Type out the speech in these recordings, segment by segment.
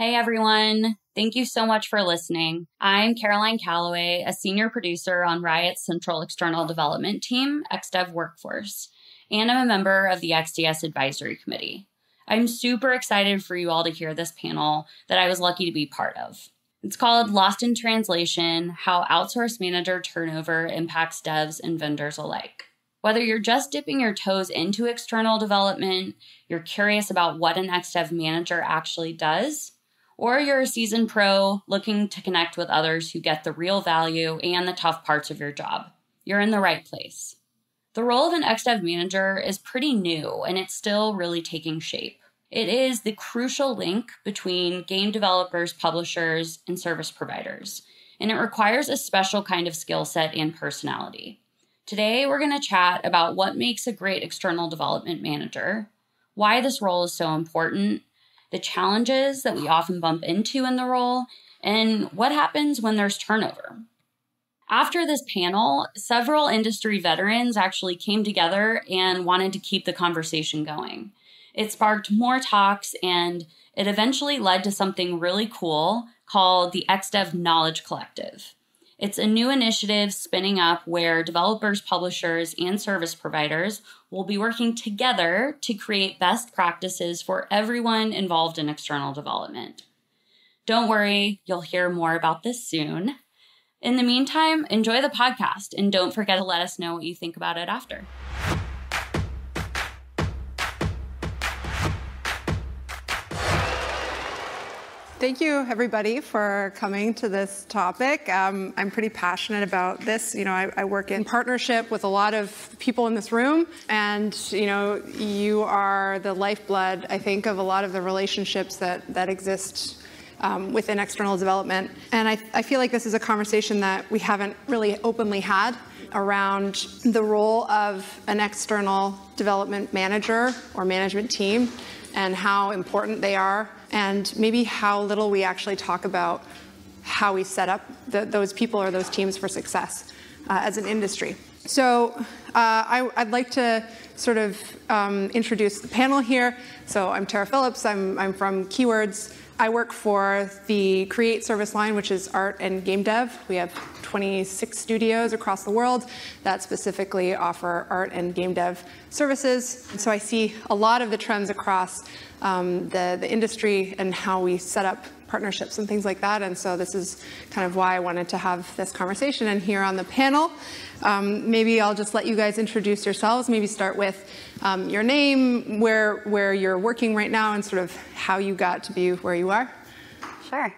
Hey everyone, thank you so much for listening. I'm Caroline Calloway, a senior producer on Riot's Central External Development Team, XDev Workforce, and I'm a member of the XDS Advisory Committee. I'm super excited for you all to hear this panel that I was lucky to be part of. It's called Lost in Translation: How Outsource Manager Turnover Impacts Devs and Vendors Alike. Whether you're just dipping your toes into external development, you're curious about what an XDev manager actually does, or you're a seasoned pro looking to connect with others who get the real value and the tough parts of your job, you're in the right place. The role of an XDev manager is pretty new, and it's still really taking shape. It is the crucial link between game developers, publishers, and service providers, and it requires a special kind of skill set and personality. Today, we're going to chat about what makes a great external development manager, why this role is so important, the challenges that we often bump into in the role, and what happens when there's turnover. After this panel, several industry veterans actually came together and wanted to keep the conversation going. It sparked more talks, and it eventually led to something really cool called the XDev Knowledge Collective. It's a new initiative spinning up where developers, publishers, and service providers will be working together to create best practices for everyone involved in external development. Don't worry, you'll hear more about this soon. In the meantime, enjoy the podcast and don't forget to let us know what you think about it after. Thank you, everybody, for coming to this topic. I'm pretty passionate about this. I work in partnership with a lot of people in this room, and you are the lifeblood, I think, of a lot of the relationships that exist within external development. And I feel like this is a conversation that we haven't really openly had around the role of an external development manager or management team and how important they are, and maybe how little we actually talk about how we set up those people or those teams for success as an industry. So I'd like to sort of introduce the panel here. So I'm Tara Phillips. I'm from Keywords. I work for the Create service line, which is art and game dev. We have 26 studios across the world that specifically offer art and game dev services. And so I see a lot of the trends across the industry and how we set up partnerships and things like that. And so this is kind of why I wanted to have this conversation. And here on the panel, maybe I'll just let you guys introduce yourselves. Maybe start with your name, where you're working right now, and sort of how you got to be where you are. Sure.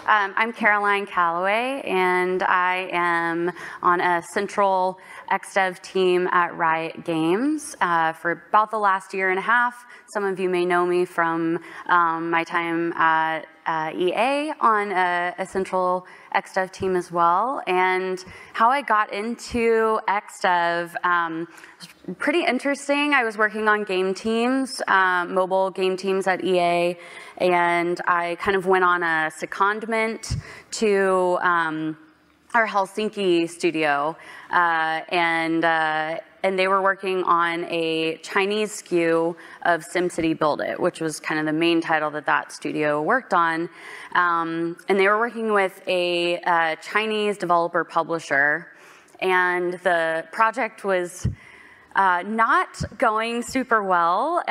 I'm Caroline Calloway, and I am on a central XDev team at Riot Games for about the last year and a half. Some of you may know me from my time at EA on a central XDev team as well. And how I got into XDev was pretty interesting. I was working on game teams, mobile game teams at EA, and I kind of went on a secondment to our Helsinki studio, and they were working on a Chinese SKU of SimCity Build It, which was kind of the main title that studio worked on. And they were working with a Chinese developer publisher, and the project was not going super well,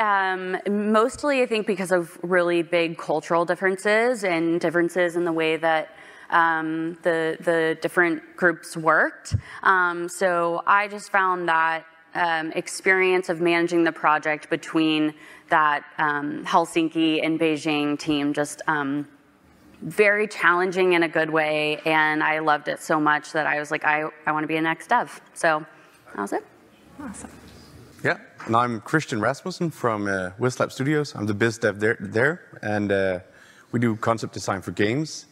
mostly I think because of really big cultural differences and differences in the way that the different groups worked. So I just found that experience of managing the project between that Helsinki and Beijing team just very challenging in a good way, and I loved it so much that I was like, I want to be an XDev. So that was it. Awesome. Yeah, and I'm Christian Rasmussen from Westlab Studios. I'm the biz dev there, and we do concept design for games.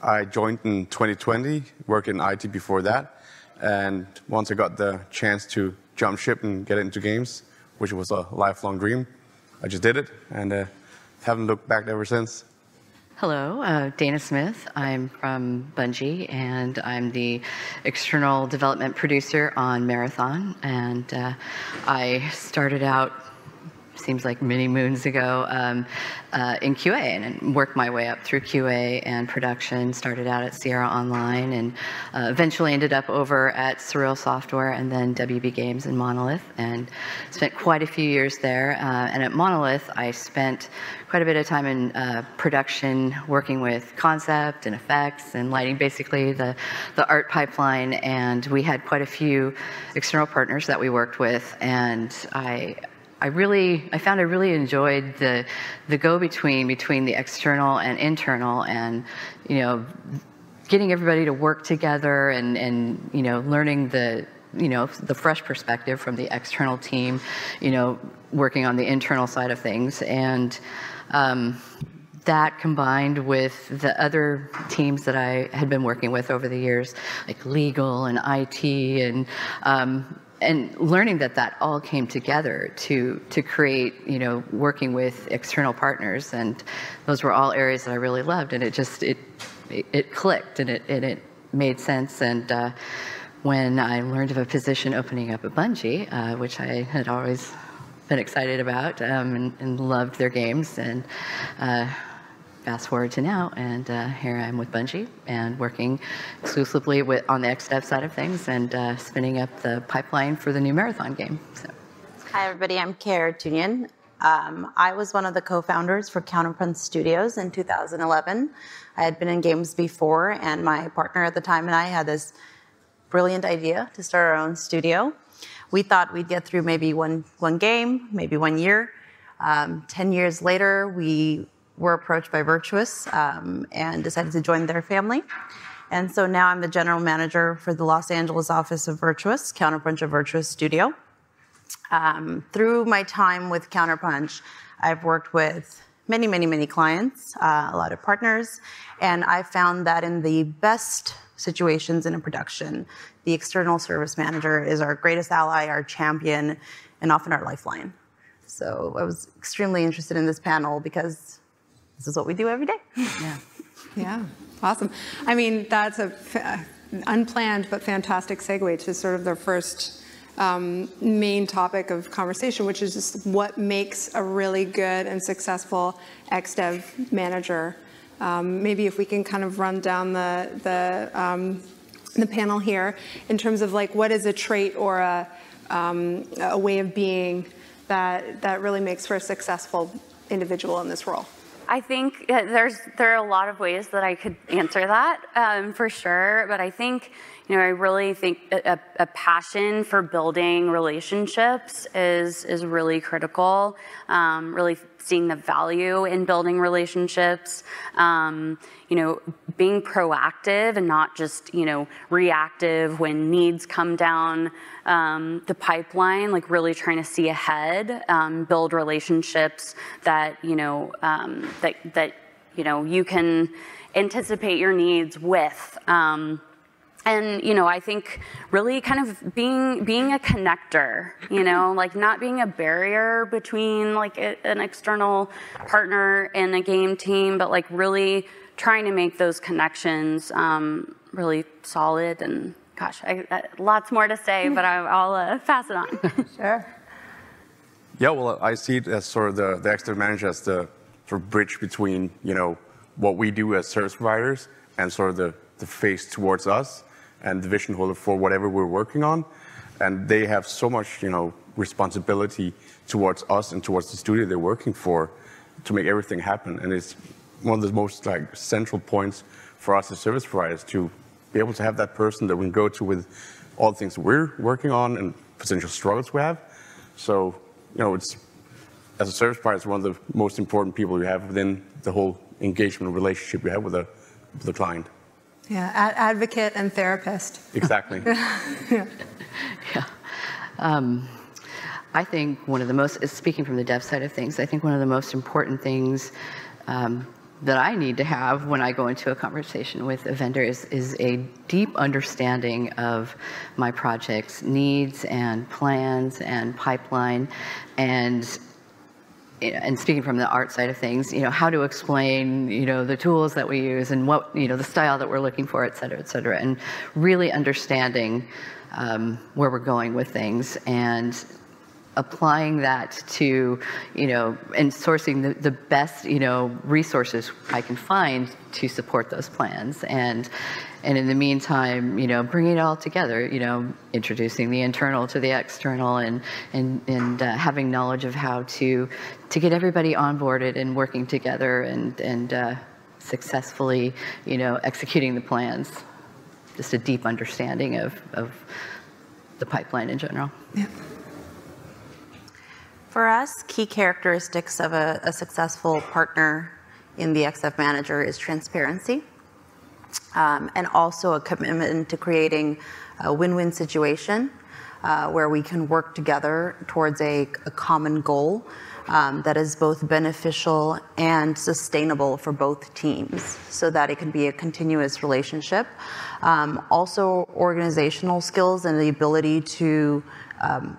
I joined in 2020, worked in IT before that, and once I got the chance to jump ship and get into games, which was a lifelong dream, I just did it, and haven't looked back ever since. Hello, Dana Smith. I'm from Bungie, and I'm the external development producer on Marathon. And I started out seems like many moons ago, in QA, and worked my way up through QA and production. Started out at Sierra Online, and eventually ended up over at Surreal Software, and then WB Games and Monolith, and spent quite a few years there. And at Monolith, I spent quite a bit of time in production, working with concept and effects and lighting, basically the art pipeline. And we had quite a few external partners that we worked with, and I found I really enjoyed the go-between between the external and internal, and getting everybody to work together, and learning the fresh perspective from the external team, working on the internal side of things. And that combined with the other teams that I had been working with over the years, like legal and IT, and learning that all came together to create, working with external partners. And those were all areas that I really loved, and it clicked, and it made sense. And when I learned of a position opening up at Bungie, which I had always been excited about, and loved their games, and fast forward to now, and here I am with Bungie, and working exclusively on the XDev side of things, and spinning up the pipeline for the new Marathon game. So. Hi everybody, I'm Kara Tunian. I was one of the co-founders for Counterpunch Studios in 2011. I had been in games before, and my partner at the time and I had this brilliant idea to start our own studio. We thought we'd get through maybe one game, maybe 1 year. 10 years later, we were approached by Virtuous and decided to join their family. And so now I'm the general manager for the Los Angeles office of Virtuous, Counterpunch of Virtuous Studio. Through my time with Counterpunch, I've worked with many clients, a lot of partners, and I found that in the best situations in a production, the external service manager is our greatest ally, our champion, and often our lifeline. So I was extremely interested in this panel because this is what we do every day. Yeah, awesome. I mean, that's a unplanned but fantastic segue to sort of the first main topic of conversation, which is just what makes a really good and successful XDev manager. Maybe if we can kind of run down the panel here in terms of like what is a trait or a way of being that really makes for a successful individual in this role. I think there are a lot of ways that I could answer that for sure, but I think I really think a passion for building relationships is really critical. Really seeing the value in building relationships. Being proactive and not just reactive when needs come down the pipeline. Like really trying to see ahead, build relationships that you can anticipate your needs with. And, I think really kind of being a connector, like not being a barrier between like an external partner and a game team, but like really trying to make those connections really solid. And gosh, lots more to say, but I'll pass it on. Sure. Yeah, well, I see it as sort of the XDev manager as the sort of bridge between, what we do as service providers and sort of the face towards us and the vision holder for whatever we're working on. And they have so much, responsibility towards us and towards the studio they're working for to make everything happen. And it's one of the most like central points for us as service providers to be able to have that person that we can go to with all the things we're working on and potential struggles we have. So, it's as a service provider, it's one of the most important people you have within the whole engagement relationship you have with the client. Yeah, advocate and therapist. Exactly. Yeah. I think one of the most, speaking from the dev side of things, I think one of the most important things that I need to have when I go into a conversation with a vendor is a deep understanding of my project's needs and plans and pipeline, and speaking from the art side of things, how to explain, the tools that we use and what, the style that we're looking for, et cetera, and really understanding where we're going with things. And applying that to, and sourcing the best, resources I can find to support those plans. And in the meantime, bringing it all together, introducing the internal to the external, and having knowledge of how to get everybody onboarded and working together, and successfully, executing the plans. Just a deep understanding of the pipeline in general. Yeah. For us, key characteristics of a successful partner in the XDev Manager is transparency, and also a commitment to creating a win-win situation where we can work together towards a common goal that is both beneficial and sustainable for both teams, so that it can be a continuous relationship. Also, organizational skills and the ability to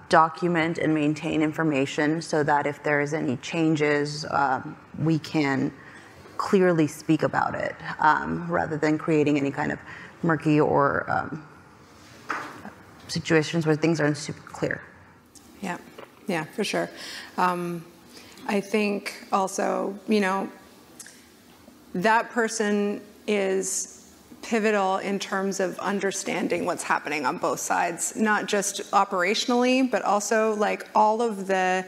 document and maintain information, so that if there is any changes, we can clearly speak about it, rather than creating any kind of murky or situations where things aren't super clear. Yeah, for sure. I think also, that person is pivotal in terms of understanding what's happening on both sides, not just operationally, but also like all of the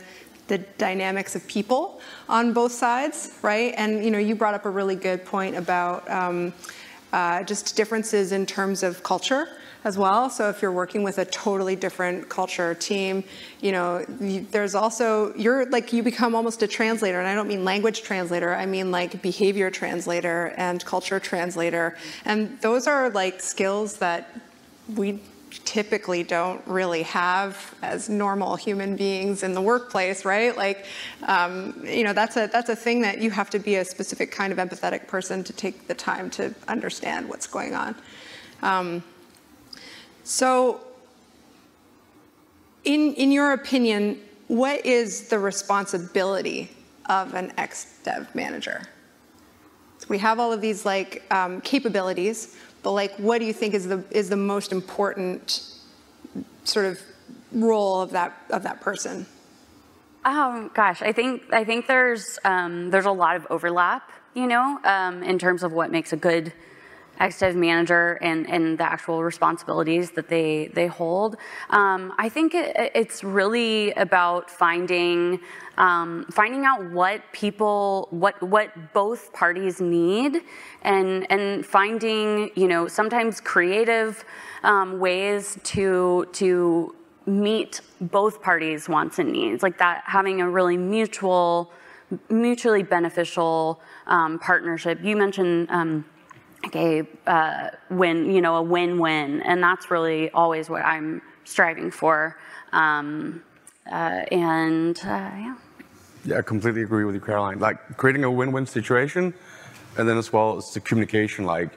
dynamics of people on both sides, right? And you brought up a really good point about just differences in terms of culture as well. So if you're working with a totally different culture team, there's also, you become almost a translator, and I don't mean language translator, I mean like behavior translator and culture translator. And those are like skills that we typically don't really have as normal human beings in the workplace, right? Like, that's a thing that you have to be a specific kind of empathetic person to take the time to understand what's going on. So, in your opinion, what is the responsibility of an XDev manager? So we have all of these capabilities, but what do you think is the most important sort of role of that person? Gosh, I think there's a lot of overlap, in terms of what makes a good XDev manager and the actual responsibilities that they hold. I think it's really about finding out what both parties need, and finding sometimes creative ways to meet both parties' wants and needs, like that, having a really mutually beneficial partnership. You mentioned a win-win, and that's really always what I'm striving for. Yeah, I completely agree with you, Caroline. Like creating a win-win situation, and then as well as the communication. Like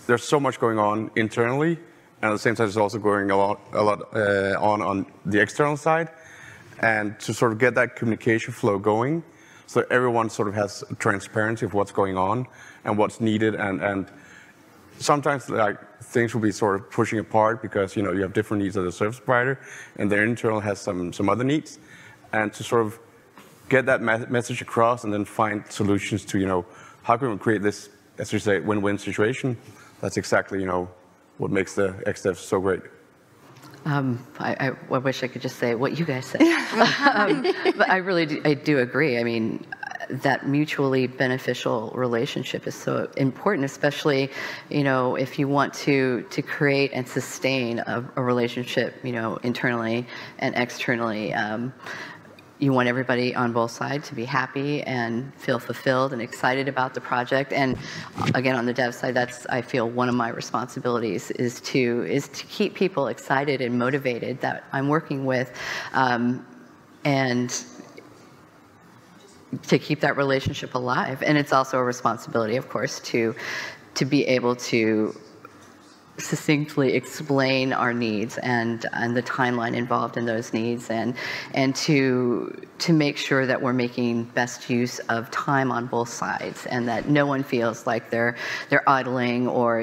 there's so much going on internally, and at the same time, there's also going a lot on the external side, and to sort of get that communication flow going, so everyone sort of has transparency of what's going on and what's needed, and sometimes things will be sort of pushing apart because you have different needs as a service provider, and their internal has some other needs, and to sort of get that message across and then find solutions to how can we create this, as you say, win-win situation. That's exactly what makes the XDev so great. I wish I could just say what you guys said, but I do agree. I mean, that mutually beneficial relationship is so important, especially if you want to create and sustain a relationship internally and externally. You want everybody on both sides to be happy and feel fulfilled and excited about the project. And again, on the dev side, that's, I feel, one of my responsibilities is to keep people excited and motivated that I'm working with, and to keep that relationship alive. And it's also a responsibility, of course, to be able to succinctly explain our needs and the timeline involved in those needs, and to make sure that we're making best use of time on both sides, and that no one feels like they're idling or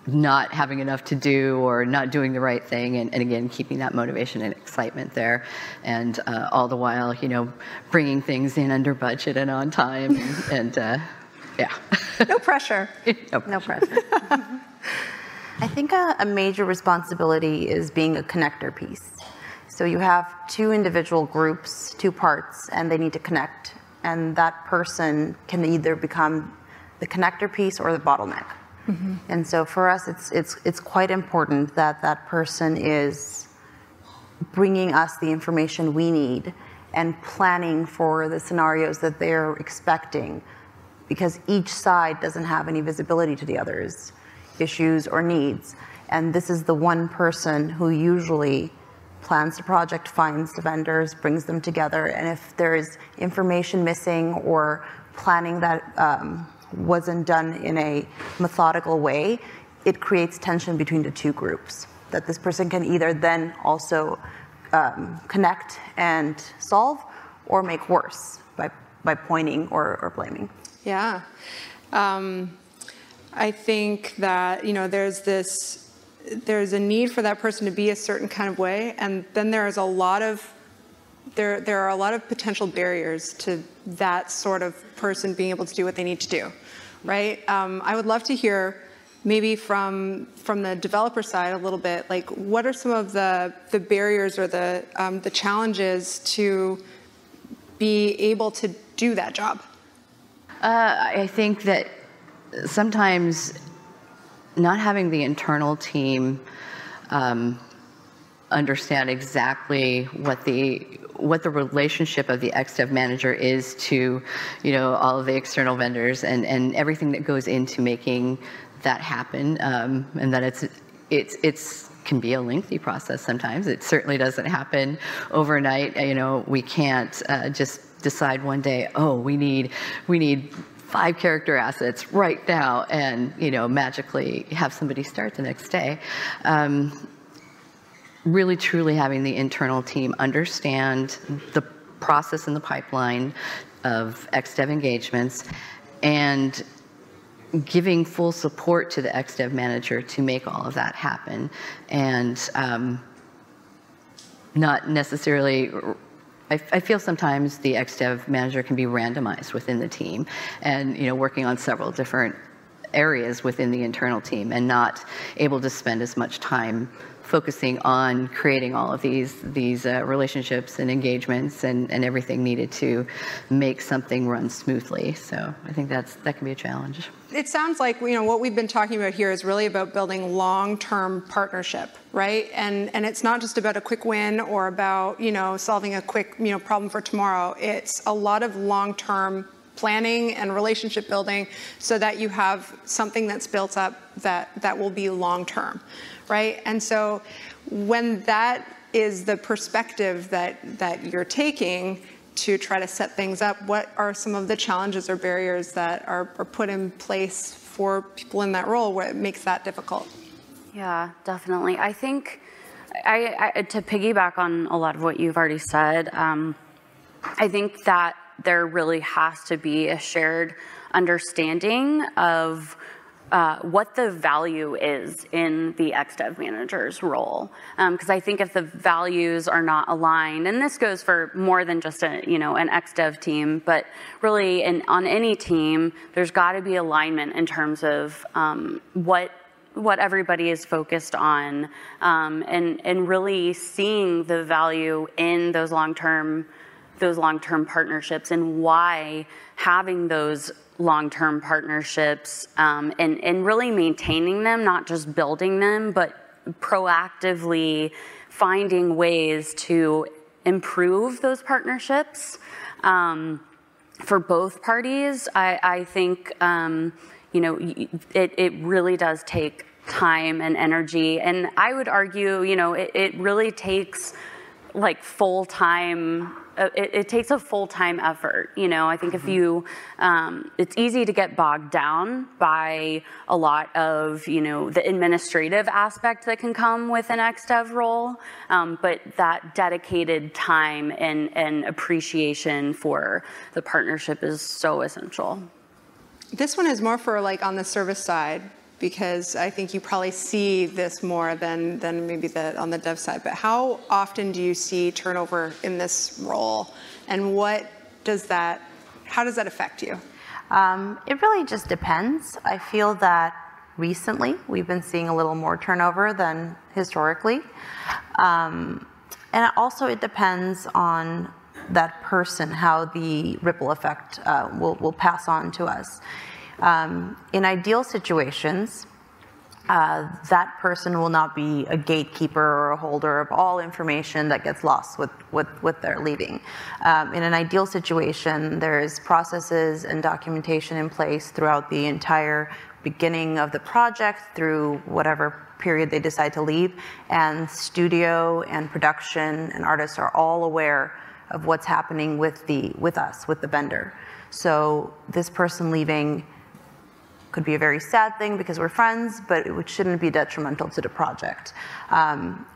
not having enough to do or not doing the right thing, and again, keeping that motivation and excitement there, and all the while, bringing things in under budget and on time, and yeah. No pressure. No pressure. I think a major responsibility is being a connector piece. So you have two individual groups, two parts, and they need to connect, and that person can either become the connector piece or the bottleneck. Mm-hmm. And so for us, it's quite important that that person is bringing us the information we need and planning for the scenarios that they're expecting, because each side doesn't have any visibility to the other's issues or needs. And this is the one person who usually plans the project, finds the vendors, brings them together, and if there's information missing or planning that wasn't done in a methodical way, it creates tension between the two groups that this person can either then also connect and solve, or make worse by pointing or blaming. Yeah. I think that, there's a need for that person to be a certain kind of way, and then there are a lot of potential barriers to that sort of person being able to do what they need to do, right? I would love to hear maybe from the developer side a little bit, like what are some of the barriers or the challenges to be able to do that job? I think that sometimes not having the internal team understand exactly what the relationship of the XDev manager is to, all of the external vendors and everything that goes into making that happen, and that it's can be a lengthy process sometimes. It certainly doesn't happen overnight. We can't just decide one day, oh, we need 5 character assets right now, and magically have somebody start the next day. Really truly having the internal team understand the process in the pipeline of XDev engagements, and giving full support to the XDev manager to make all of that happen, and not necessarily. I feel sometimes the XDev manager can be randomized within the team, and working on several different areas within the internal team, and not able to spend as much time focusing on creating all of these relationships and engagements and everything needed to make something run smoothly. So I think that can be a challenge. It sounds like what we've been talking about here is really about building long-term partnership, right? And it's not just about a quick win or about solving a quick problem for tomorrow. It's a lot of long-term planning and relationship building so that you have something that's built up that will be long-term, right? And so when that is the perspective that you're taking to try to set things up, what are some of the challenges or barriers that are put in place for people in that role where it makes that difficult? Yeah, definitely. I think to piggyback on a lot of what you've already said, I think that there really has to be a shared understanding of what the value is in the XDev manager's role. Because I think if the values are not aligned, and this goes for more than just an XDev team, but really on any team, there's got to be alignment in terms of what everybody is focused on, and really seeing the value in those long-term partnerships, and why having those long-term partnerships and really maintaining them, not just building them, but proactively finding ways to improve those partnerships for both parties. I think it really does take time and energy, and I would argue it really takes like full-time. It takes a full-time effort. I think if you, it's easy to get bogged down by a lot of, the administrative aspect that can come with an XDev role, but that dedicated time and appreciation for the partnership is so essential. This one is more for on the service side. because I think you probably see this more than maybe on the dev side. But how often do you see turnover in this role, and how does that affect you? It really just depends. I feel that recently we've been seeing a little more turnover than historically. And also it depends on that person, how the ripple effect will pass on to us. In ideal situations, that person will not be a gatekeeper or a holder of all information that gets lost with their leaving. In an ideal situation, there's processes and documentation in place throughout the entire beginning of the project through whatever period they decide to leave, and studio and production and artists are all aware of what's happening with us, with the vendor. So this person leaving could be a very sad thing because we're friends, but it shouldn't be detrimental to the project.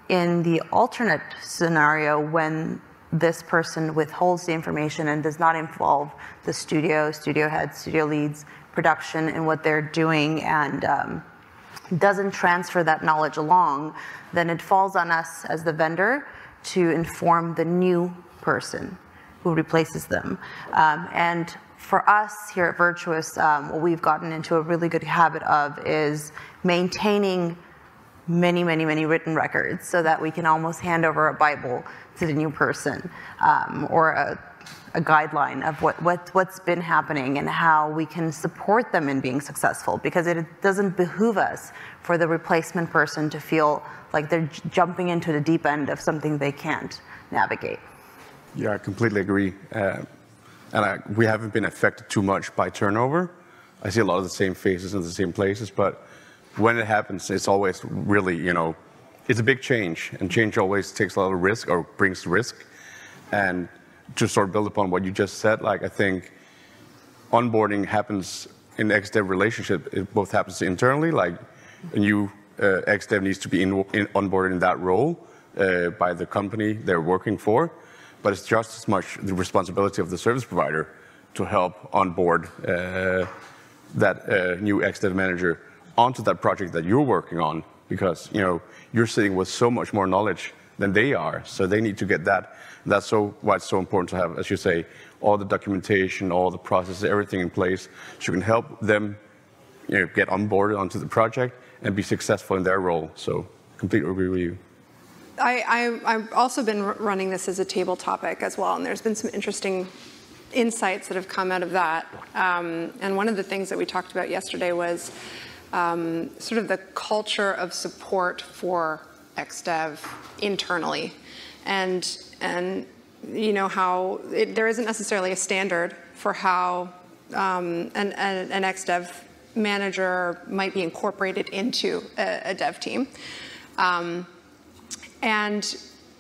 In the alternate scenario, when this person withholds the information and does not involve the studio heads, studio leads, production in what they're doing, and doesn't transfer that knowledge along, then it falls on us as the vendor to inform the new person who replaces them. And for us here at Virtuous, what we've gotten into a really good habit of is maintaining many written records so that we can almost hand over a Bible to the new person, or a guideline of what's been happening and how we can support them in being successful, because it doesn't behoove us for the replacement person to feel like they're jumping into the deep end of something they can't navigate. Yeah, I completely agree. We haven't been affected too much by turnover. I see a lot of the same faces in the same places, but when it happens, it's always really, it's a big change, and change always takes a lot of risk or brings risk. And to sort of build upon what you just said, I think onboarding happens in the XDev relationship. It both happens internally, a new XDev needs to be onboarded in that role by the company they're working for, but it's just as much the responsibility of the service provider to help onboard that new XDev manager onto that project that you're working on, because you're sitting with so much more knowledge than they are, so they need to get that. That's why it's so important to have, as you say, all the documentation, all the processes, everything in place, so you can help them get onboarded onto the project and be successful in their role. So completely agree with you. I've also been running this as a table topic as well, and there's been some interesting insights that have come out of that. And one of the things that we talked about yesterday was sort of the culture of support for XDev internally, and how there isn't necessarily a standard for how an XDev manager might be incorporated into a dev team. And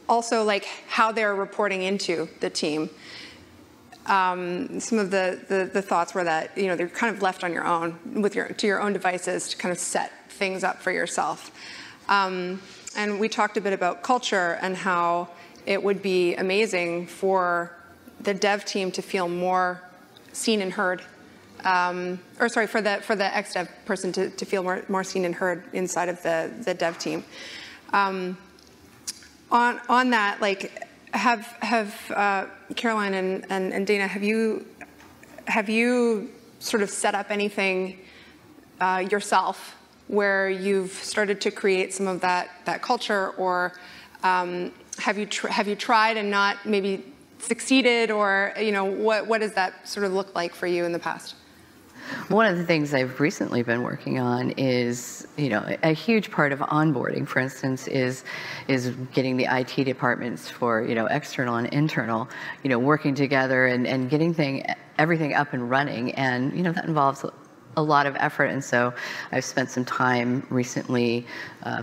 also how they're reporting into the team. Some of the thoughts were that they're kind of left on your own to your own devices to kind of set things up for yourself. And we talked a bit about culture and how it would be amazing for the dev team to feel more seen and heard. For the XDev person to feel more seen and heard inside of the dev team. On that, have Caroline and Dana, have you sort of set up anything yourself where you've started to create some of that culture, or have you tried and not maybe succeeded, or what does that sort of look like for you in the past? One of the things I've recently been working on is, a huge part of onboarding, for instance, is getting the IT departments for, external and internal, working together and getting everything up and running. And, that involves a lot of effort. And so I've spent some time recently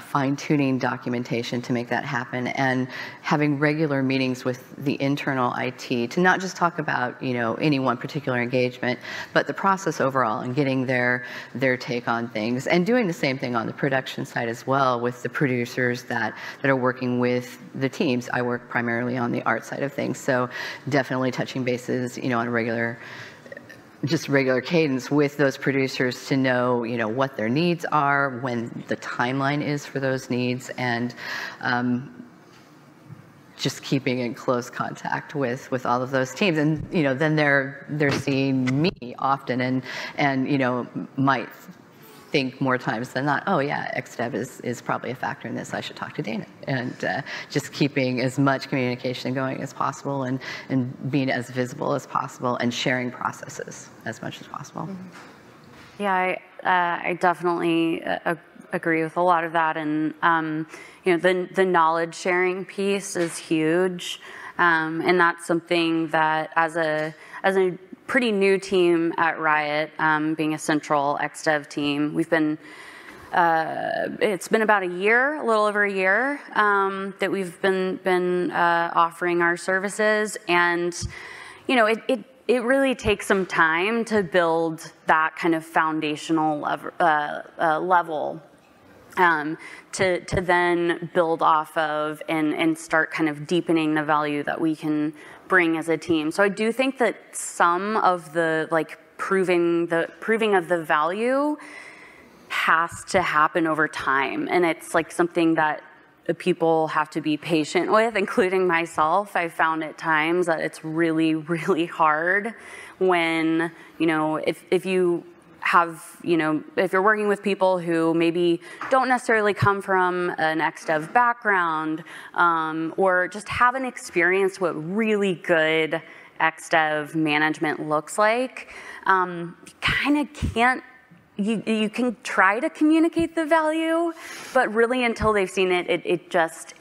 fine-tuning documentation to make that happen, and having regular meetings with the internal IT to not just talk about, any one particular engagement, but the process overall, and getting their take on things, and doing the same thing on the production side as well with the producers that are working with the teams. I work primarily on the art side of things, so definitely touching bases, on a regular just regular cadence with those producers to know, what their needs are, when the timeline is for those needs, and just keeping in close contact with all of those teams. And then they're seeing me often, and might think more times than not, oh yeah, XDev is probably a factor in this, I should talk to Dana. And just keeping as much communication going as possible, and being as visible as possible, and sharing processes as much as possible. Yeah, I definitely agree with a lot of that, and the knowledge sharing piece is huge, and that's something that as a pretty new team at Riot, being a central XDev team, we've been. It's been about a little over a year, that we've been offering our services, and it really takes some time to build that kind of foundational level to then build off of and start kind of deepening the value that we can bring as a team. So I do think that some of the proving of the value has to happen over time, and it's something that people have to be patient with, including myself. I found at times that it's really, really hard when, if you have, if you're working with people who maybe don't necessarily come from an XDev background, or just haven't experienced what really good XDev management looks like, you kind of can't. You can try to communicate the value, but really until they've seen it, it's just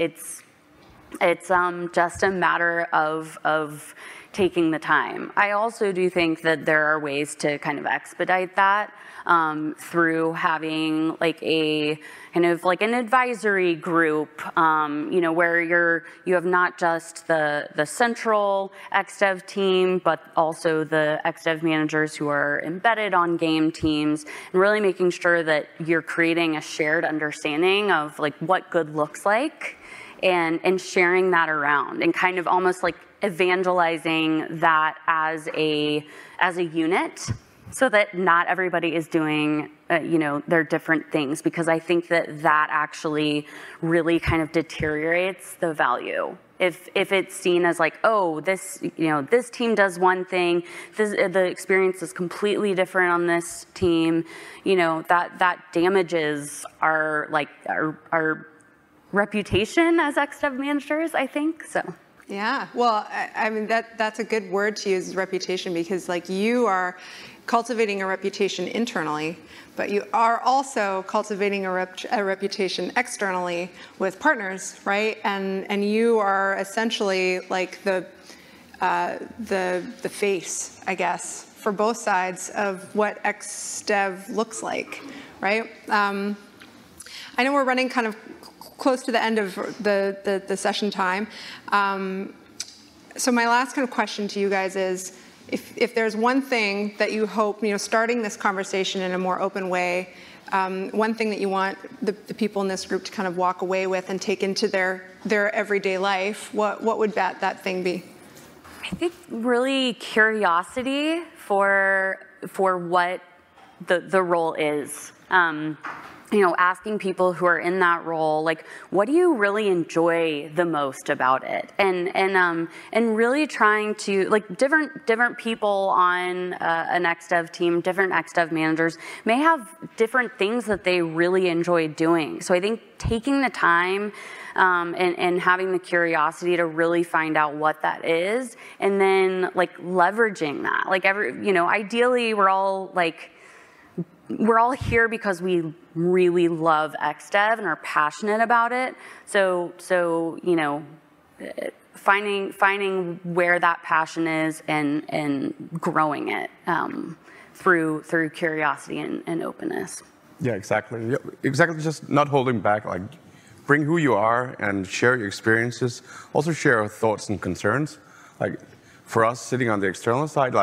a matter of taking the time. I also do think that there are ways to kind of expedite that through having a kind of an advisory group, where you have not just the central XDev team, but also the XDev managers who are embedded on game teams, and really making sure that you're creating a shared understanding of what good looks like, and sharing that around, and kind of almost evangelizing that as a unit, so that not everybody is doing their different things, because I think that actually really kind of deteriorates the value. If it's seen as this team does one thing, the experience is completely different on this team, that damages our reputation as XDev managers, I think so. Yeah, well, I mean, that's a good word to use, reputation, because you are cultivating a reputation internally, but you are also cultivating a reputation externally with partners, right? And you are essentially the face, I guess, for both sides of what XDev looks like, right? I know we're running kind of close to the end of the session time. So my last kind of question to you guys is, if there's one thing that you hope, starting this conversation in a more open way, one thing that you want the people in this group to kind of walk away with and take into their everyday life, what would that thing be? I think really curiosity for what the role is. Asking people who are in that role, what do you really enjoy the most about it? And really trying to, different people on an XDev team, different XDev managers may have different things that they really enjoy doing. So I think taking the time and having the curiosity to really find out what that is, and then leveraging that. Ideally we're all here because we really love XDev and are passionate about it. So finding where that passion is and growing it through curiosity and openness. Yeah, exactly. Yeah, exactly. Just not holding back. Bring who you are and share your experiences. Also share our thoughts and concerns. For us sitting on the external side,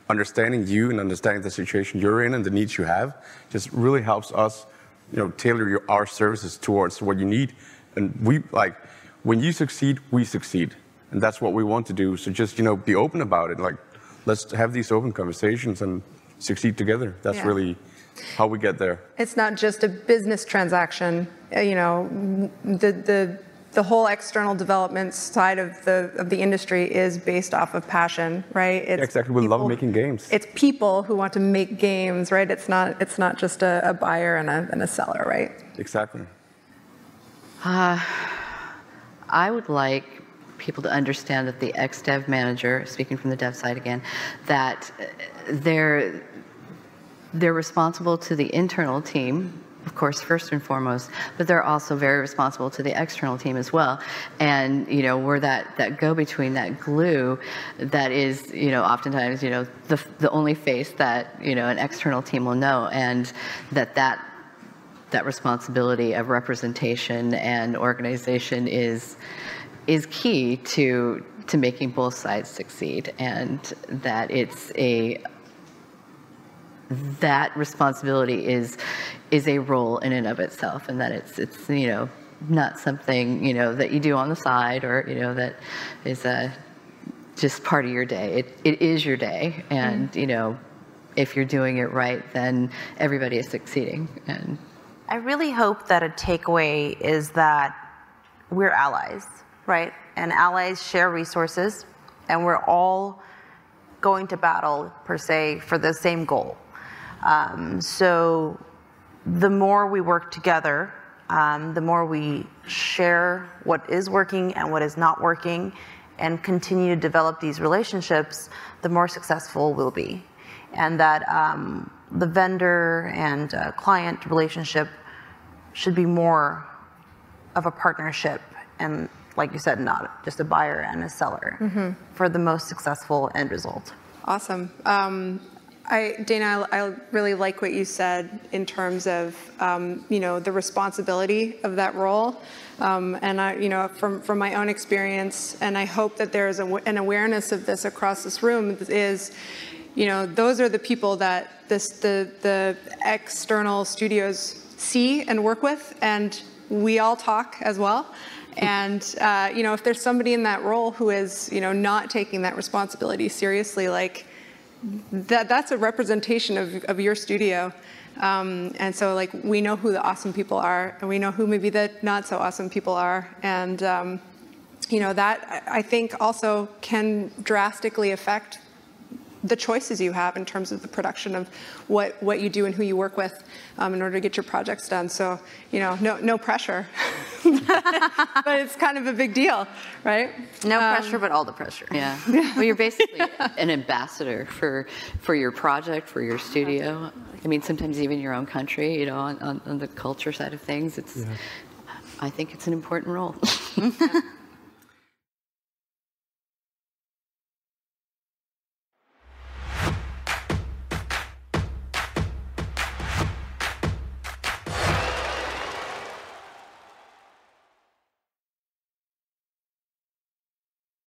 understanding you and understanding the situation you're in and the needs you have just really helps us, tailor our services towards what you need. And we when you succeed, we succeed, and that's what we want to do. So just be open about it. let's have these open conversations and succeed together. That's really how we get there. It's not just a business transaction. You know, the whole external development side of the industry is based off of passion, right? It's exactly. We love making games. It's people who want to make games, right? It's not just a buyer and a seller, right? Exactly. I would like people to understand that the XDev manager, speaking from the dev side again, that they're responsible to the internal team, of course, first and foremost, but they're also very responsible to the external team as well. And, you know, we're that go-between, that glue that is, you know, oftentimes, you know, the only face that, you know, an external team will know, and that responsibility of representation and organization is key to making both sides succeed, and that that responsibility is a role in and of itself, and that it's you know, not something, you know, that you do on the side, or, you know, that is just part of your day. It is your day, and you know, if you're doing it right, then everybody is succeeding. And I really hope that a takeaway is that we're allies, right? And allies share resources, and we're all going to battle, per se, for the same goal. So the more we work together, the more we share what is working and what is not working, and continue to develop these relationships, the more successful we'll be. And that the vendor and client relationship should be more of a partnership, and like you said, not just a buyer and a seller, for the most successful end result. Awesome. Dana, I really like what you said in terms of, you know, the responsibility of that role. And I, you know, from my own experience, and I hope that there is an awareness of this across this room, is, you know, those are the people that the external studios see and work with, and we all talk as well. And, you know, if there's somebody in that role who is, you know, not taking that responsibility seriously, like, that's a representation of your studio. And so, like, we know who the awesome people are, and we know who maybe the not so awesome people are. And, you know, that, I think, also can drastically affect the choices you have in terms of the production of what you do and who you work with in order to get your projects done. So, you know, no pressure, but it's kind of a big deal, right? No pressure, but all the pressure. Yeah. Well, you're basically an ambassador for your project, for your studio. I mean, sometimes even your own country, you know, on the culture side of things. I think it's an important role.